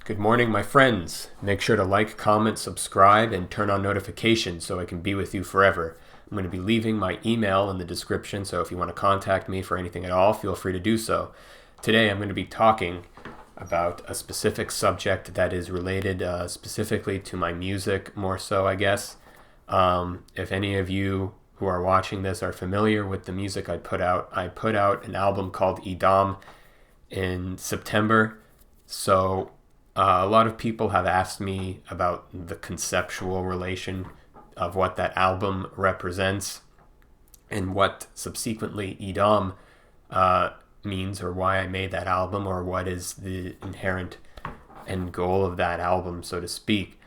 Good morning, my friends. Make sure to like, comment, subscribe, and turn on notifications so I can be with you forever. I'm going to be leaving my email in the description, so if you want to contact me for anything at all, feel free to do so. Today I'm going to be talking about a specific subject that is related specifically to my music, more so, I guess. If any of you who are watching this are familiar with the music I put out an album called Edom in September. So a lot of people have asked me about the conceptual relation of what that album represents and what subsequently Edom means, or why I made that album, or what is the inherent end goal of that album, so to speak.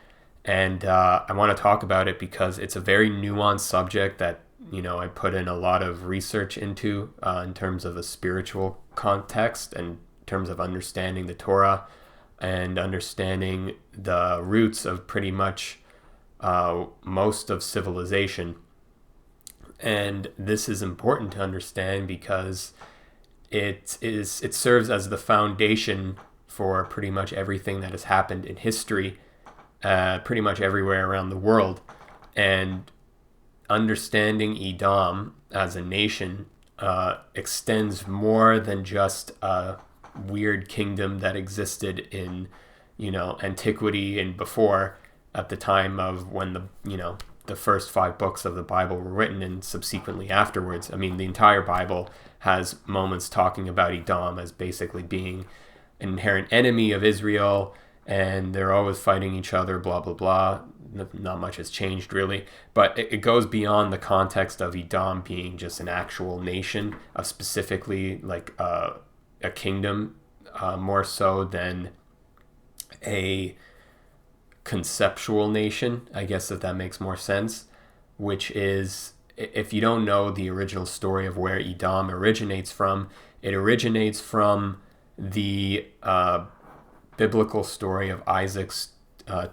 And I want to talk about it because it's a very nuanced subject that, I put in a lot of research into in terms of a spiritual context and in terms of understanding the Torah and understanding the roots of pretty much most of civilization. And this is important to understand because it serves as the foundation for pretty much everything that has happened in history, pretty much everywhere around the world. And understanding Edom as a nation extends more than just a weird kingdom that existed in, antiquity and before, at the time of when the first 5 books of the Bible were written, and subsequently afterwards. I mean, the entire Bible has moments talking about Edom as basically being an inherent enemy of Israel, and they're always fighting each other, blah, blah, blah. Not much has changed, really. But it goes beyond the context of Edom being just an actual nation, of specifically like a kingdom, more so than a conceptual nation, I guess, if that makes more sense, which is, if you don't know the original story of where Edom originates from, it originates from the biblical story of Isaac's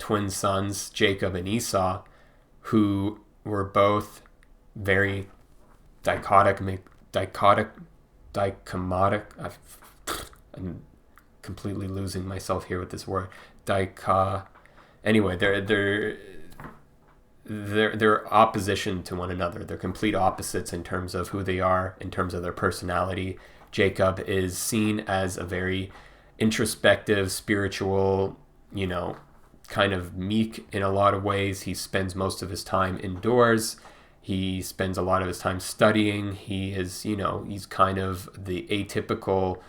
twin sons, Jacob and Esau, who were both very dichotomic. I'm completely losing myself here with this word. Anyway, they're opposition to one another. They're complete opposites in terms of who they are, in terms of their personality. Jacob is seen as a very introspective, spiritual, kind of meek in a lot of ways. He spends most of his time indoors. He spends a lot of his time studying. He is, he's kind of the atypical,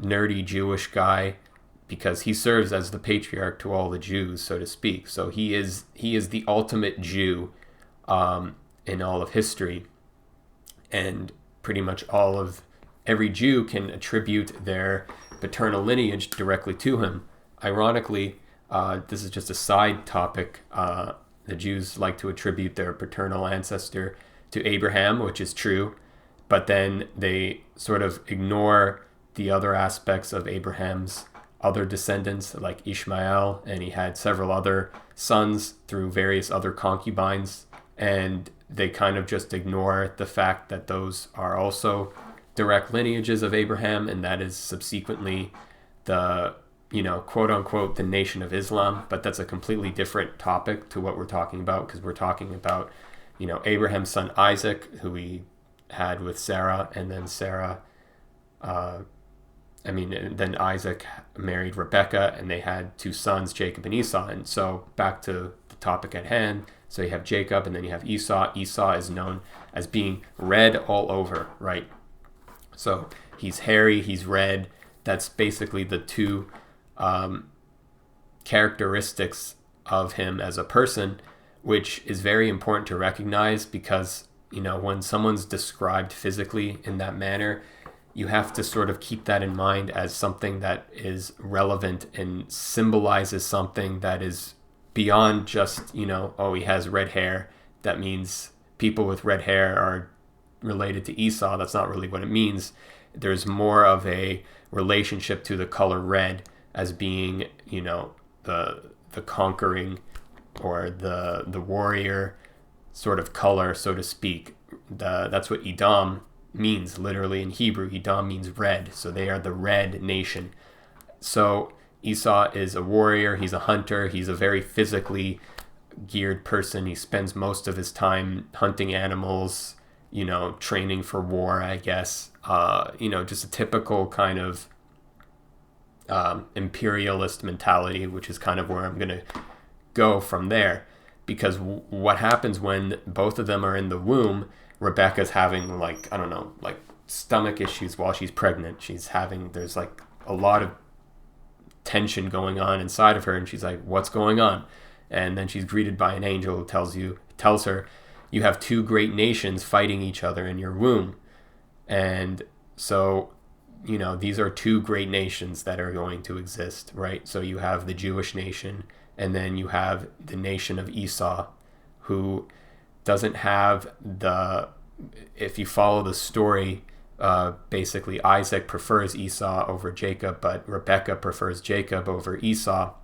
nerdy Jewish guy, because he serves as the patriarch to all the Jews, so to speak. So he is the ultimate Jew in all of history, and pretty much every Jew can attribute their paternal lineage directly to him. Ironically, this is just a side topic. The Jews like to attribute their paternal ancestor to Abraham, which is true, but then they sort of ignore the other aspects of Abraham's other descendants, like Ishmael, and he had several other sons through various other concubines, and they kind of just ignore the fact that those are also direct lineages of Abraham, and that is subsequently the, quote unquote, the Nation of Islam. But that's a completely different topic to what we're talking about, because we're talking about, Abraham's son Isaac, who he had with Sarah, and then then Isaac married Rebecca, and they had 2 sons, Jacob and Esau. And so back to the topic at hand. So you have Jacob, and then you have Esau. Esau is known as being red all over, right? So he's hairy, he's red. That's basically the 2 characteristics of him as a person, which is very important to recognize, because, when someone's described physically in that manner, you have to sort of keep that in mind as something that is relevant and symbolizes something that is beyond just, he has red hair. That means people with red hair are related to Esau. That's not really what it means. There's more of a relationship to the color red as being, the conquering or the warrior sort of color, so to speak. That's what Edom means literally in Hebrew. Edom means red, so they are the red nation. So Esau is a warrior, he's a hunter, he's a very physically geared person. He spends most of his time hunting animals, training for war, I guess. Just a typical kind of imperialist mentality, which is kind of where I'm going to go from there. Because what happens when both of them are in the womb, Rebecca's having stomach issues while she's pregnant. There's like a lot of tension going on inside of her, and she's like, what's going on? And then she's greeted by an angel who tells her, you have two great nations fighting each other in your womb. And so, these are two great nations that are going to exist, right? So you have the Jewish nation, and then you have the nation of Esau, who doesn't have if you follow the story, basically Isaac prefers Esau over Jacob, but Rebekah prefers Jacob over Esau.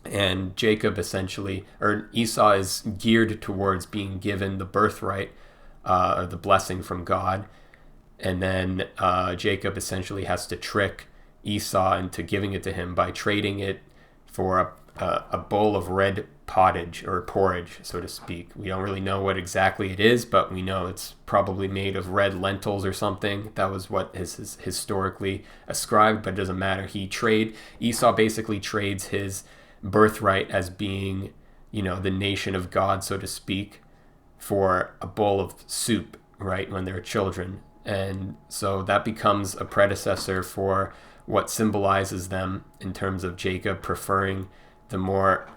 And Jacob Esau is geared towards being given the birthright, or the blessing from God. And then Jacob essentially has to trick Esau into giving it to him by trading it for a bowl of red pottage, or porridge, so to speak. We don't really know what exactly it is, but we know it's probably made of red lentils or something. That was what is historically ascribed, but it doesn't matter. Esau basically trades his birthright as being, the nation of God, so to speak, for a bowl of soup, right, when they're children. And so that becomes a predecessor for what symbolizes them in terms of Jacob preferring the more,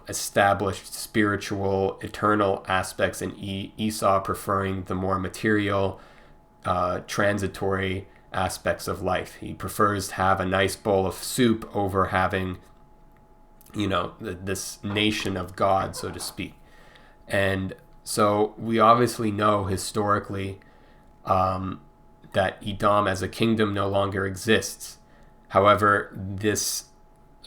established spiritual, eternal aspects, and Esau preferring the more material, transitory aspects of life. He prefers to have a nice bowl of soup over having, this nation of God, so to speak. And so we obviously know historically that Edom as a kingdom no longer exists. However, this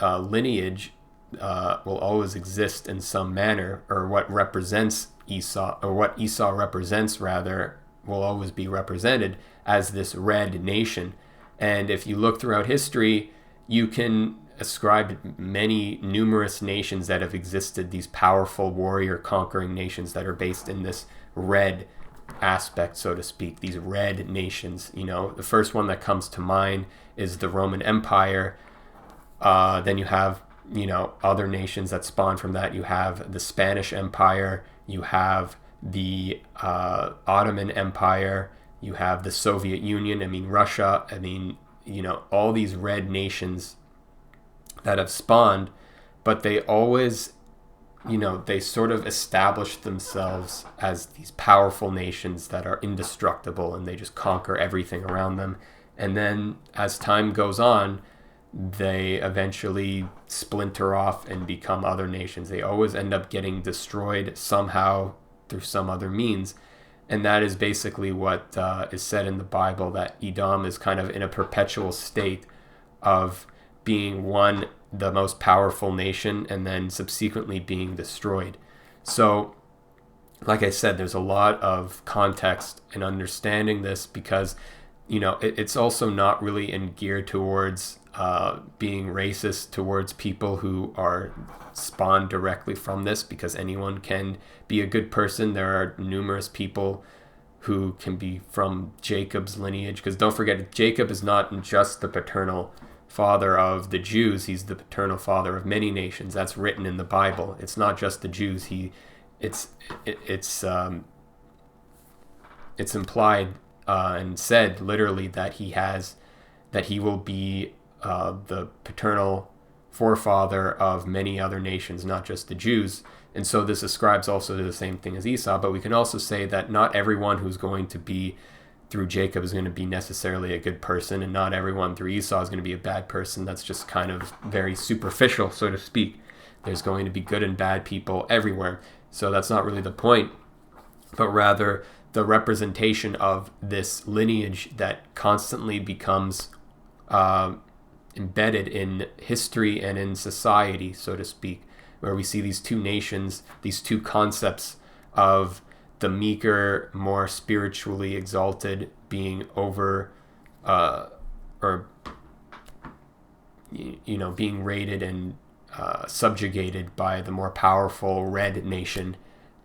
lineage will always exist in some manner, or what represents Esau, or what Esau represents rather, will always be represented as this red nation. And if you look throughout history, you can ascribe numerous nations that have existed, these powerful warrior conquering nations that are based in this red aspect, so to speak, these red nations. The first one that comes to mind is the Roman Empire. Then you have, other nations that spawn from that. You have the Spanish Empire, you have the Ottoman Empire, you have the Soviet Union, Russia, all these red nations that have spawned, but they always, they sort of established themselves as these powerful nations that are indestructible, and they just conquer everything around them. And then as time goes on, they eventually splinter off and become other nations. They always end up getting destroyed somehow through some other means. And that is basically what is said in the Bible, that Edom is kind of in a perpetual state of being the most powerful nation, and then subsequently being destroyed. So, like I said, there's a lot of context in understanding this, because, it's also not really geared towards being racist towards people who are spawned directly from this, because anyone can be a good person. There are numerous people who can be from Jacob's lineage, because don't forget, Jacob is not just the paternal father of the Jews, he's the paternal father of many nations. That's written in the Bible. It's not just the Jews. It's implied and said literally that he will be the paternal forefather of many other nations, not just the Jews. And so this ascribes also to the same thing as Esau. But we can also say that not everyone who's going to be through Jacob is going to be necessarily a good person, and not everyone through Esau is going to be a bad person. That's just kind of very superficial, so to speak. There's going to be good and bad people everywhere. So that's not really the point, but rather the representation of this lineage that constantly becomes embedded in history and in society, so to speak, where we see these two nations, these two concepts of the meeker, more spiritually exalted being over, or being raided and subjugated by the more powerful red nation,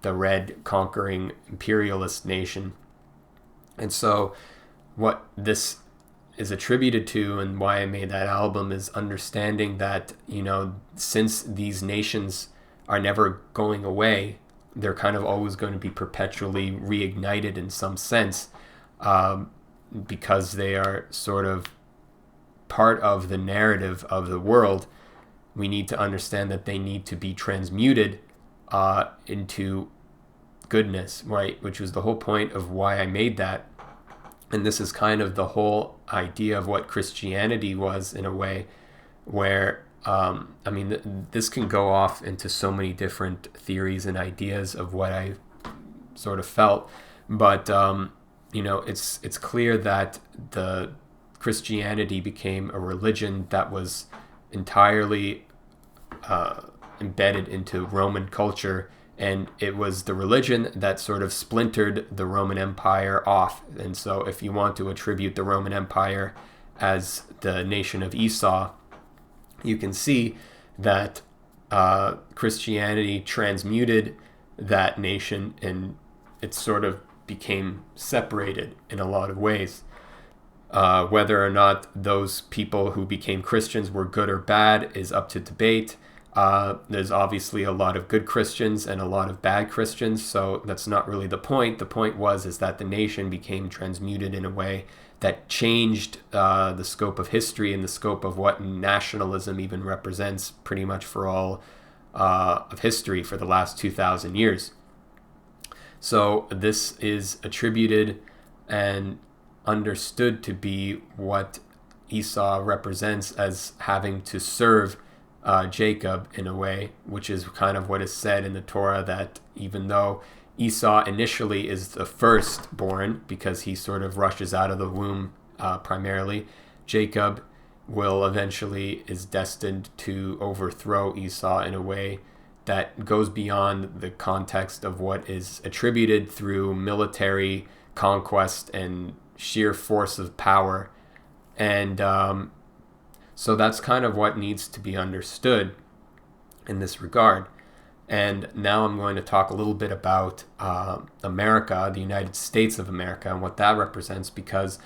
the red conquering imperialist nation. And so what this is attributed to, and why I made that album, is understanding that, since these nations are never going away, they're kind of always going to be perpetually reignited in some sense, because they are sort of part of the narrative of the world. We need to understand that they need to be transmuted into goodness, right? Which was the whole point of why I made that. And this is kind of the whole idea of what Christianity was, in a way, where, this can go off into so many different theories and ideas of what I sort of felt. But, it's clear that the Christianity became a religion that was entirely embedded into Roman culture, and it was the religion that sort of splintered the Roman Empire off. And so if you want to attribute the Roman Empire as the nation of Esau, you can see that Christianity transmuted that nation, and it sort of became separated in a lot of ways. Whether or not those people who became Christians were good or bad is up to debate. There's obviously a lot of good Christians and a lot of bad Christians, so that's not really the point. The point is that the nation became transmuted in a way that changed the scope of history and the scope of what nationalism even represents, pretty much for all of history for the last 2,000 years. So this is attributed and understood to be what Esau represents as having to serve Jacob in a way, which is kind of what is said in the Torah, that even though Esau initially is the firstborn because he sort of rushes out of the womb primarily, Jacob is destined to overthrow Esau in a way that goes beyond the context of what is attributed through military conquest and sheer force of power. And so that's kind of what needs to be understood in this regard. And now I'm going to talk a little bit about America, the United States of America, and what that represents, because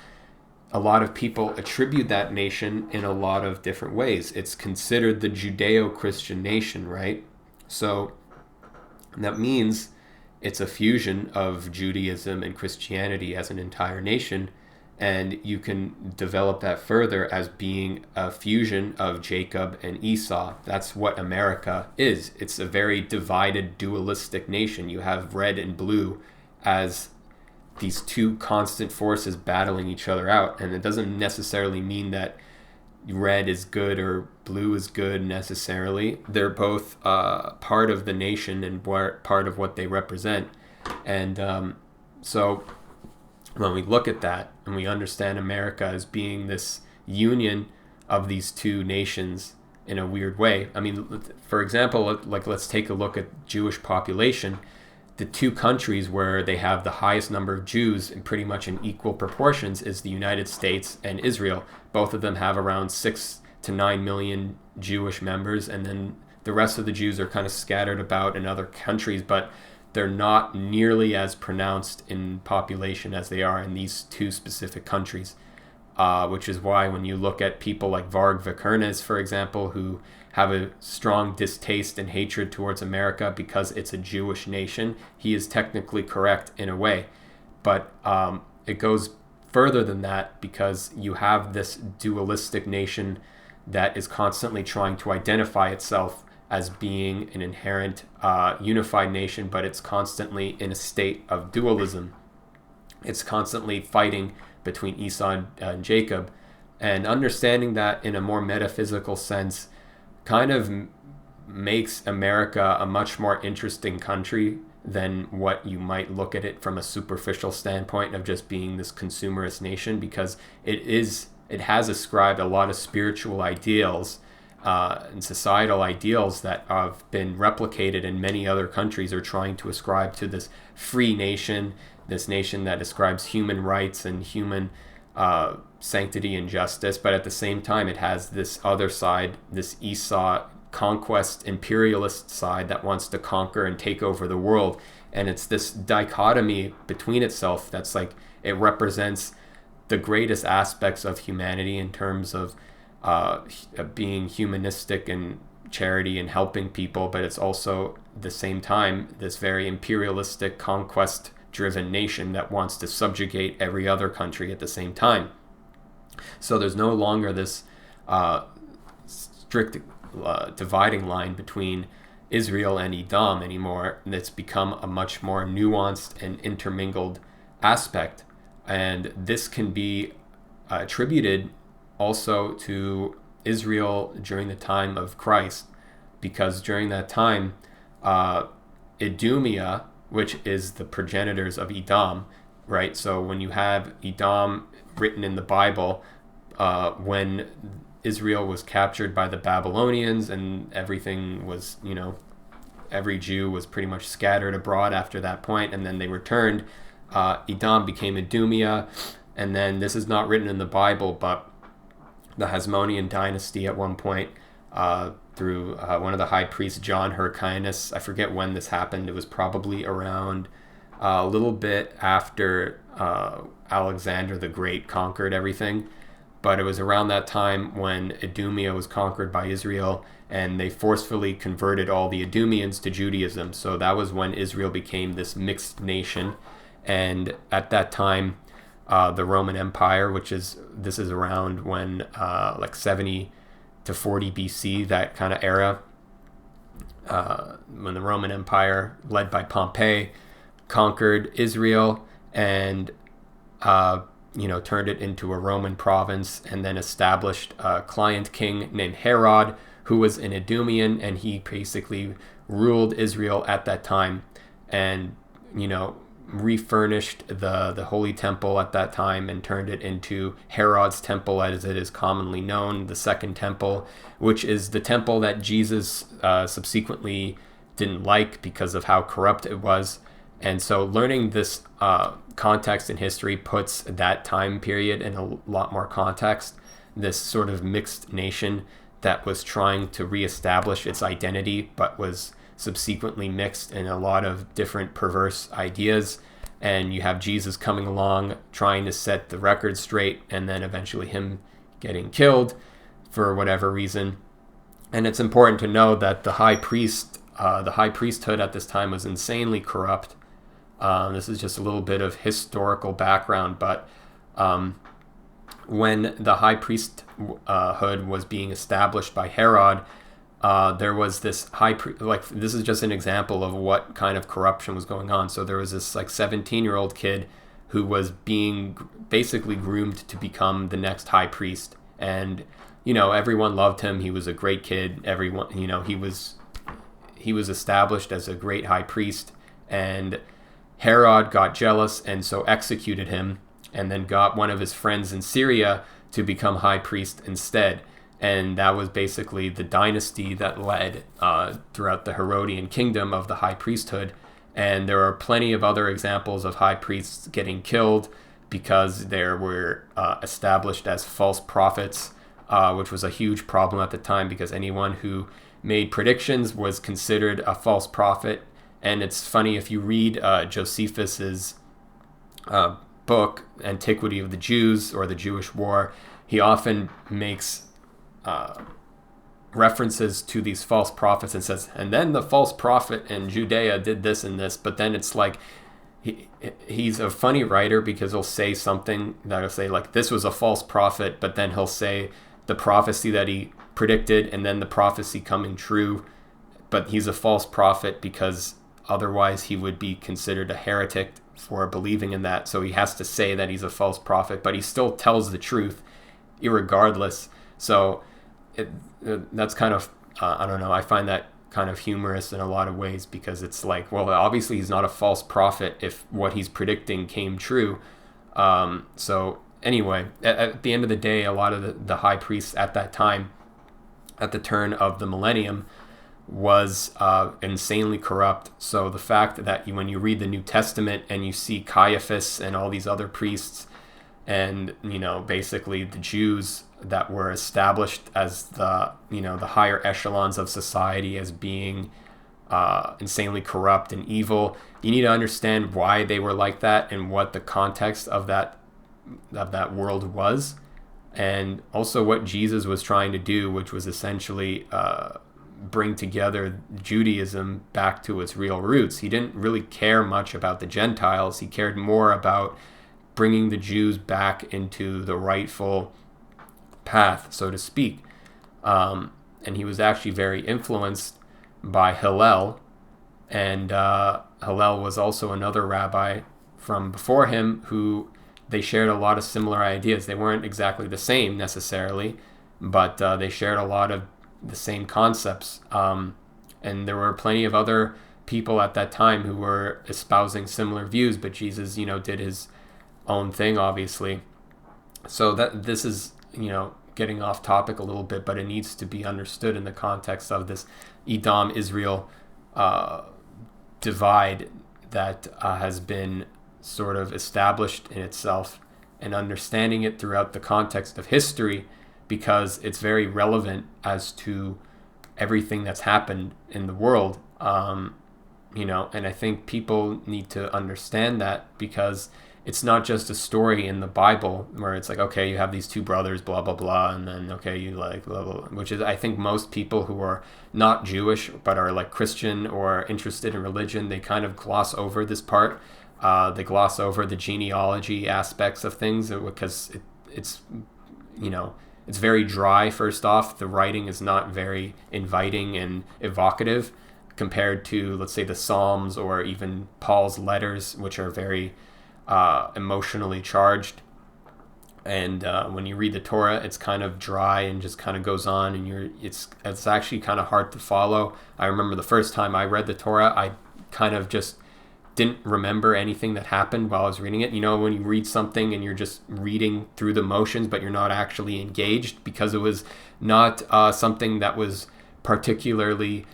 a lot of people attribute that nation in a lot of different ways. It's considered the Judeo-Christian nation, right? So that means it's a fusion of Judaism and Christianity as an entire nation, and you can develop that further as being a fusion of Jacob and Esau. That's what America is. It's a very divided, dualistic nation. You have red and blue as these two constant forces battling each other out, and it doesn't necessarily mean that red is good or blue is good necessarily. They're both part of the nation and part of what they represent. And so when we look at that and we understand America as being this union of these two nations in a weird way. I mean, for example, let's take a look at Jewish population. The two countries where they have the highest number of Jews in pretty much in equal proportions is the United States and Israel. Both of them have around 6 to 9 million Jewish members, and then the rest of the Jews are kind of scattered about in other countries, but they're not nearly as pronounced in population as they are in these two specific countries, which is why when you look at people like Varg Vikernes, for example, who have a strong distaste and hatred towards America because it's a Jewish nation, he is technically correct in a way. But it goes further than that, because you have this dualistic nation that is constantly trying to identify itself as being an inherent unified nation, but it's constantly in a state of dualism. It's constantly fighting between Esau and Jacob. And understanding that in a more metaphysical sense kind of makes America a much more interesting country than what you might look at it from a superficial standpoint of just being this consumerist nation, because it has ascribed a lot of spiritual ideals and societal ideals that have been replicated in many other countries, are trying to ascribe to this free nation, this nation that describes human rights and human sanctity and justice, but at the same time it has this other side, this Esau conquest imperialist side that wants to conquer and take over the world. And it's this dichotomy between itself that's like, it represents the greatest aspects of humanity in terms of being humanistic and charity and helping people, but it's also at the same time this very imperialistic conquest driven nation that wants to subjugate every other country at the same time. So there's no longer this strict dividing line between Israel and Edom anymore. It's become a much more nuanced and intermingled aspect. And this can be attributed also to Israel during the time of Christ, because during that time, Idumea, which is the progenitors of Edom, right? So when you have Edom written in the Bible, when Israel was captured by the Babylonians and everything was, every Jew was pretty much scattered abroad after that point, and then they returned, Edom became Idumea, and then this is not written in the Bible, but the Hasmonean dynasty at one point, through one of the high priests, John Hyrcanus, I forget when this happened, it was probably around a little bit after Alexander the Great conquered everything, but it was around that time when Idumea was conquered by Israel, and they forcefully converted all the Idumeans to Judaism. So that was when Israel became this mixed nation. And at that time, the Roman Empire, this is around when like 70 to 40 BC, that kind of era, when the Roman Empire, led by Pompey, conquered Israel and turned it into a Roman province, and then established a client king named Herod, who was an Idumean, and he basically ruled Israel at that time, and refurnished the Holy Temple at that time and turned it into Herod's Temple, as it is commonly known, the Second Temple, which is the temple that Jesus subsequently didn't like because of how corrupt it was. And so learning this context in history puts that time period in a lot more context. This sort of mixed nation that was trying to reestablish its identity, but was subsequently mixed in a lot of different perverse ideas. And you have Jesus coming along trying to set the record straight, and then eventually him getting killed for whatever reason. And it's important to know that the high priesthood at this time was insanely corrupt. This is just a little bit of historical background, but when the high priesthood was being established by Herod, there was this this is just an example of what kind of corruption was going on. So there was this 17-year-old kid who was being basically groomed to become the next high priest, and everyone loved him. He was a great kid. Everyone, he was established as a great high priest, and Herod got jealous and so executed him, and then got one of his friends in Syria to become high priest instead. And that was basically the dynasty that led throughout the Herodian kingdom of the high priesthood. And there are plenty of other examples of high priests getting killed because they were established as false prophets, which was a huge problem at the time, because anyone who made predictions was considered a false prophet. And it's funny, if you read Josephus's book, Antiquity of the Jews, or the Jewish War, he often makes references to these false prophets and says, and then the false prophet in Judea did this and this. But then it's like, he's a funny writer, because he'll say something that'll say like, this was a false prophet, but then he'll say the prophecy that he predicted and then the prophecy coming true. But he's a false prophet because otherwise he would be considered a heretic for believing in that. So he has to say that he's a false prophet, but he still tells the truth irregardless. So that's kind of, I don't know, I find that kind of humorous in a lot of ways, because it's like, well, obviously he's not a false prophet if what he's predicting came true. So anyway, at the end of the day, a lot of the high priests at that time, at the turn of the millennium, was insanely corrupt. So the fact that when you read the New Testament and you see Caiaphas and all these other priests and basically the Jews that were established as the higher echelons of society as being insanely corrupt and evil. You need to understand why they were like that and what the context of that world was, and also what Jesus was trying to do, which was essentially bring together Judaism back to its real roots. He didn't really care much about the Gentiles. He cared more about bringing the Jews back into the rightful path, so to speak. And he was actually very influenced by Hillel, and Hillel was also another rabbi from before him who they shared a lot of similar ideas. They weren't exactly the same necessarily, but they shared a lot of the same concepts. And there were plenty of other people at that time who were espousing similar views, but Jesus, did his own thing, obviously. So that this is, getting off topic a little bit, but it needs to be understood in the context of this Edom-Israel divide that has been sort of established in itself, and understanding it throughout the context of history, because it's very relevant as to everything that's happened in the world. And I think people need to understand that, because it's not just a story in the Bible where it's like, okay, you have these two brothers, blah, blah, blah, and then, okay, you like, blah, blah, blah, which is, I think most people who are not Jewish but are like Christian or interested in religion, they kind of gloss over this part. They gloss over the genealogy aspects of things because it's very dry. First off, the writing is not very inviting and evocative compared to, let's say, the Psalms or even Paul's letters, which are very emotionally charged. And when you read the Torah, it's kind of dry and just kind of goes on, and it's actually kind of hard to follow. I remember the first time I read the Torah, I kind of just didn't remember anything that happened while I was reading it. When you read something and you're just reading through the motions, but you're not actually engaged, because it was not something that was particularly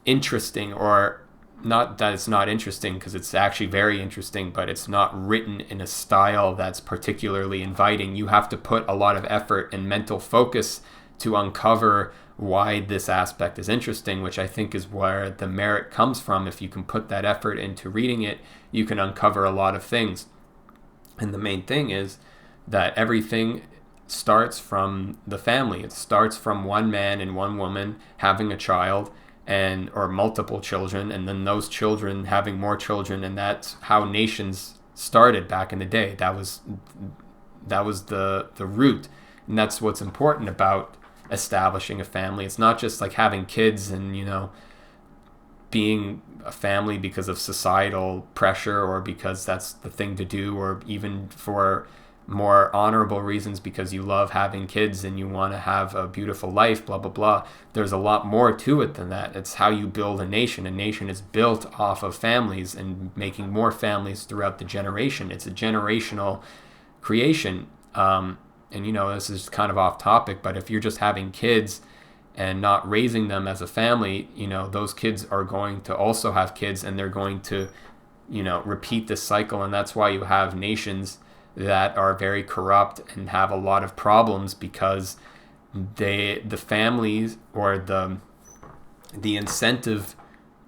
interesting, or not that it's not interesting, because it's actually very interesting, but it's not written in a style that's particularly inviting. You have to put a lot of effort and mental focus to uncover why this aspect is interesting, which I think is where the merit comes from. If you can put that effort into reading it, you can uncover a lot of things. And the main thing is that everything starts from the family. It starts from one man and one woman having a child, or multiple children, and then those children having more children, and that's how nations started back in the day. That was the root, and that's what's important about establishing a family. It's not just like having kids and being a family because of societal pressure, or because that's the thing to do, or even for more honorable reasons because you love having kids and you want to have a beautiful life, blah, blah, blah. There's a lot more to it than that. It's how you build a nation. A nation is built off of families and making more families throughout the generation. It's a generational creation. And this is kind of off topic, but if you're just having kids and not raising them as a family, those kids are going to also have kids, and they're going to, repeat this cycle. And that's why you have nations that are very corrupt and have a lot of problems, because the families, or the incentive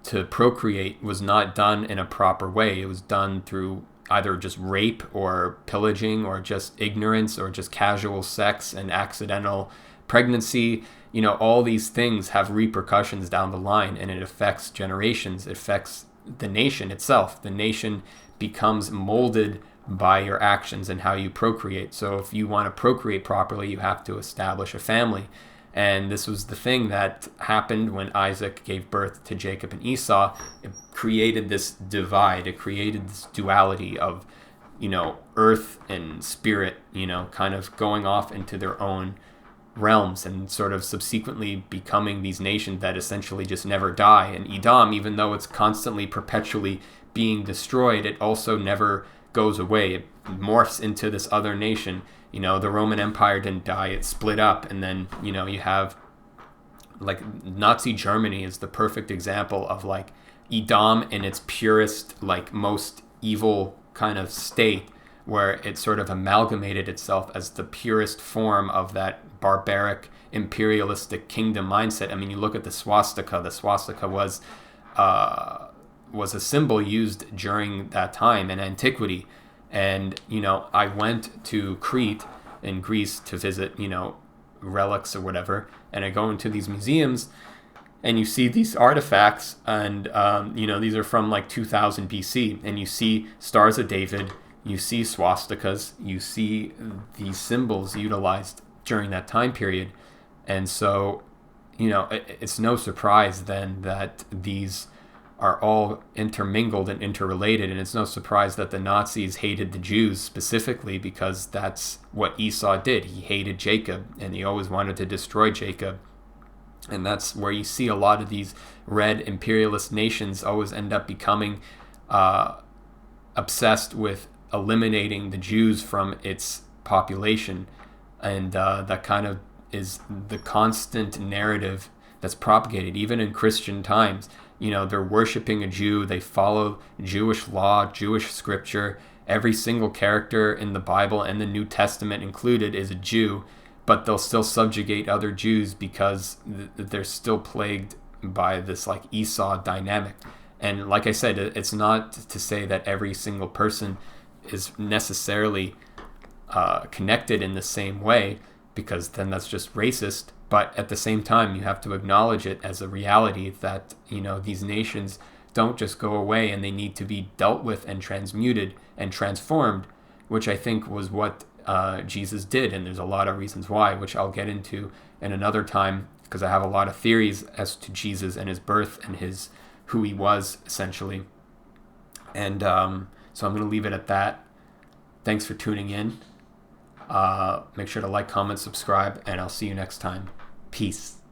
to procreate was not done in a proper way. It was done through either just rape or pillaging, or just ignorance, or just casual sex and accidental pregnancy. All these things have repercussions down the line, and it affects generations. It affects the nation itself. The nation becomes molded by your actions and how you procreate. So if you want to procreate properly, you have to establish a family. And this was the thing that happened when Isaac gave birth to Jacob and Esau. It created this divide. It created this duality of, earth and spirit, kind of going off into their own realms, and sort of subsequently becoming these nations that essentially just never die. And Edom, even though it's constantly, perpetually being destroyed, it also never goes away. It morphs into this other nation. The Roman Empire didn't die. It split up, and then you have like Nazi Germany is the perfect example of like Edom in its purest, like most evil kind of state. where it sort of amalgamated itself as the purest form of that barbaric imperialistic kingdom mindset. I mean, you look at the swastika. The swastika was a symbol used during that time in antiquity. And, I went to Crete in Greece to visit, relics or whatever. And I go into these museums and you see these artifacts and, these are from like 2000 BC. And you see Stars of David, you see swastikas, you see these symbols utilized during that time period. And so, it's no surprise then that these are all intermingled and interrelated. And it's no surprise that the Nazis hated the Jews specifically because that's what Esau did. He hated Jacob and he always wanted to destroy Jacob. And that's where you see a lot of these red imperialist nations always end up becoming obsessed with eliminating the Jews from its population. And that kind of is the constant narrative that's propagated, even in Christian times. They're worshiping a Jew. They follow Jewish law, Jewish scripture. Every single character in the Bible and the New Testament included is a Jew, but they'll still subjugate other Jews because they're still plagued by this like Esau dynamic. And like I said, it's not to say that every single person is necessarily connected in the same way, because then that's just racist. But at the same time, you have to acknowledge it as a reality that, these nations don't just go away and they need to be dealt with and transmuted and transformed, which I think was what Jesus did. And there's a lot of reasons why, which I'll get into in another time, because I have a lot of theories as to Jesus and his birth and who he was, essentially. And so I'm going to leave it at that. Thanks for tuning in. Make sure to like, comment, subscribe, and I'll see you next time. Peace.